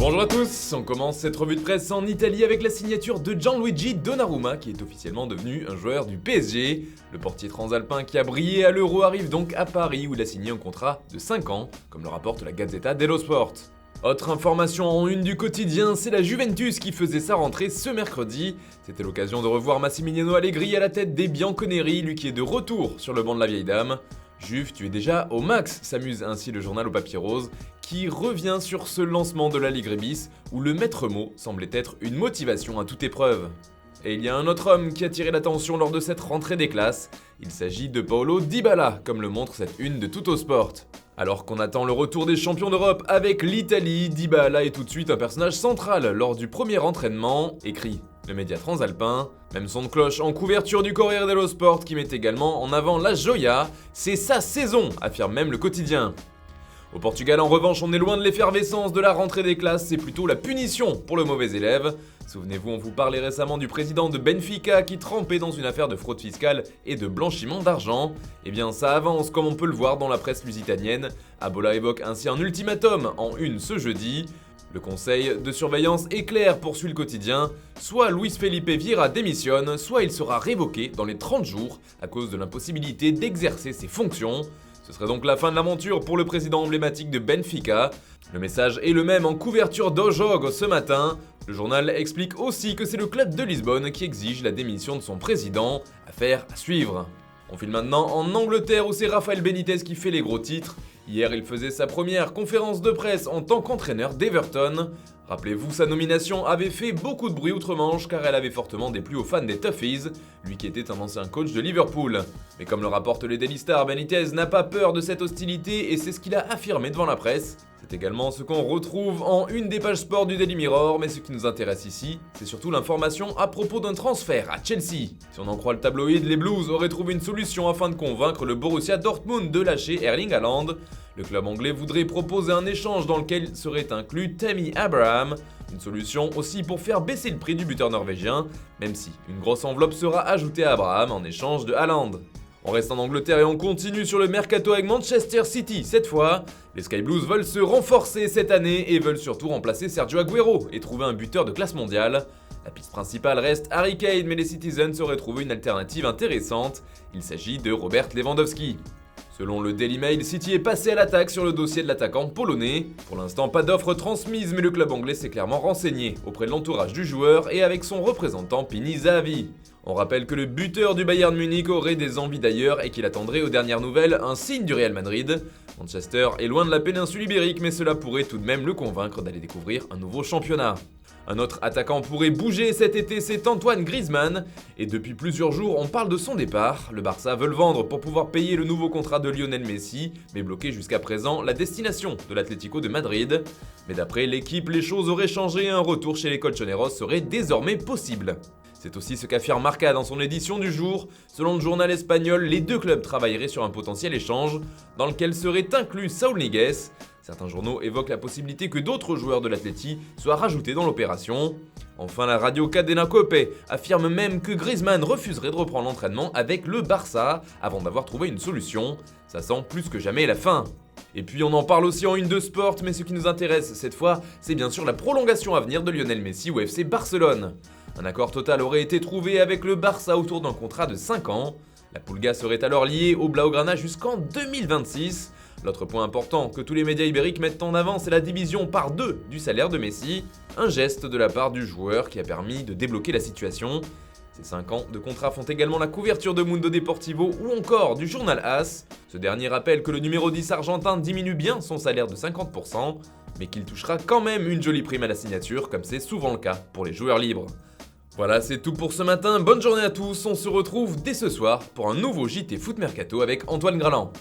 Bonjour à tous, on commence cette revue de presse en Italie avec la signature de Gianluigi Donnarumma qui est officiellement devenu un joueur du PSG. Le portier transalpin qui a brillé à l'Euro arrive donc à Paris où il a signé un contrat de 5 ans, comme le rapporte la Gazzetta dello Sport. Autre information en une du quotidien, c'est la Juventus qui faisait sa rentrée ce mercredi. C'était l'occasion de revoir Massimiliano Allegri à la tête des Bianconeri, lui qui est de retour sur le banc de la vieille dame. Juve, tu es déjà au max, s'amuse ainsi le journal au papier rose, qui revient sur ce lancement de la Ligue Rebis, où le maître mot semblait être une motivation à toute épreuve. Et il y a un autre homme qui a tiré l'attention lors de cette rentrée des classes, il s'agit de Paulo Dybala, comme le montre cette une de Tuttosport. Alors qu'on attend le retour des champions d'Europe avec l'Italie, Dybala est tout de suite un personnage central lors du premier entraînement, écrit le média transalpin. Même son de cloche en couverture du Corriere dello Sport qui met également en avant la Joya, c'est sa saison, affirme même le quotidien. Au Portugal, en revanche, on est loin de l'effervescence de la rentrée des classes, c'est plutôt la punition pour le mauvais élève. Souvenez-vous, on vous parlait récemment du président de Benfica qui trempait dans une affaire de fraude fiscale et de blanchiment d'argent. Eh bien, ça avance comme on peut le voir dans la presse lusitanienne. Abola évoque ainsi un ultimatum en une ce jeudi. Le conseil de surveillance est clair, poursuit le quotidien. Soit Luis Felipe Vieira démissionne, soit il sera révoqué dans les 30 jours à cause de l'impossibilité d'exercer ses fonctions. Ce serait donc la fin de l'aventure pour le président emblématique de Benfica. Le message est le même en couverture d'O Jogo ce matin. Le journal explique aussi que c'est le club de Lisbonne qui exige la démission de son président. Affaire à suivre. On file maintenant en Angleterre où c'est Rafael Benitez qui fait les gros titres. Hier, il faisait sa première conférence de presse en tant qu'entraîneur d'Everton. Rappelez-vous, sa nomination avait fait beaucoup de bruit outre-Manche car elle avait fortement déplu aux fans des Toffees, lui qui était un ancien coach de Liverpool. Mais comme le rapporte les Daily Star, Benitez n'a pas peur de cette hostilité et c'est ce qu'il a affirmé devant la presse. C'est également ce qu'on retrouve en une des pages sport du Daily Mirror, mais ce qui nous intéresse ici, c'est surtout l'information à propos d'un transfert à Chelsea. Si on en croit le tabloïd, les Blues auraient trouvé une solution afin de convaincre le Borussia Dortmund de lâcher Erling Haaland. Le club anglais voudrait proposer un échange dans lequel serait inclus Tammy Abraham, une solution aussi pour faire baisser le prix du buteur norvégien, même si une grosse enveloppe sera ajoutée à Abraham en échange de Haaland. On reste en Angleterre et on continue sur le mercato avec Manchester City. Cette fois, les Sky Blues veulent se renforcer cette année et veulent surtout remplacer Sergio Aguero et trouver un buteur de classe mondiale. La piste principale reste Harry Kane, mais les Citizens auraient trouvé une alternative intéressante. Il s'agit de Robert Lewandowski. Selon le Daily Mail, City est passé à l'attaque sur le dossier de l'attaquant polonais. Pour l'instant, pas d'offre transmise, mais le club anglais s'est clairement renseigné auprès de l'entourage du joueur et avec son représentant Pini Zahavi. On rappelle que le buteur du Bayern Munich aurait des envies d'ailleurs et qu'il attendrait aux dernières nouvelles un signe du Real Madrid. Manchester est loin de la péninsule ibérique, mais cela pourrait tout de même le convaincre d'aller découvrir un nouveau championnat. Un autre attaquant pourrait bouger cet été, c'est Antoine Griezmann. Et depuis plusieurs jours, on parle de son départ. Le Barça veut le vendre pour pouvoir payer le nouveau contrat de Lionel Messi, mais bloqué jusqu'à présent la destination de l'Atlético de Madrid. Mais d'après l'équipe, les choses auraient changé et un retour chez les colchoneros serait désormais possible. C'est aussi ce qu'affirme Marca dans son édition du jour. Selon le journal espagnol, les deux clubs travailleraient sur un potentiel échange, dans lequel serait inclus Saúl Ñíguez. Certains journaux évoquent la possibilité que d'autres joueurs de l'Atleti soient rajoutés dans l'opération. Enfin, la radio Cadena Cope affirme même que Griezmann refuserait de reprendre l'entraînement avec le Barça avant d'avoir trouvé une solution. Ça sent plus que jamais la fin. Et puis on en parle aussi en une de sport, mais ce qui nous intéresse cette fois, c'est bien sûr la prolongation à venir de Lionel Messi au FC Barcelone. Un accord total aurait été trouvé avec le Barça autour d'un contrat de 5 ans. La Pulga serait alors liée au Blaugrana jusqu'en 2026. L'autre point important que tous les médias ibériques mettent en avant, c'est la division par 2 du salaire de Messi. Un geste de la part du joueur qui a permis de débloquer la situation. Ces 5 ans de contrat font également la couverture de Mundo Deportivo ou encore du journal AS. Ce dernier rappelle que le numéro 10 argentin diminue bien son salaire de 50%, mais qu'il touchera quand même une jolie prime à la signature, comme c'est souvent le cas pour les joueurs libres. Voilà, c'est tout pour ce matin, bonne journée à tous, on se retrouve dès ce soir pour un nouveau JT Foot Mercato avec Antoine Graland.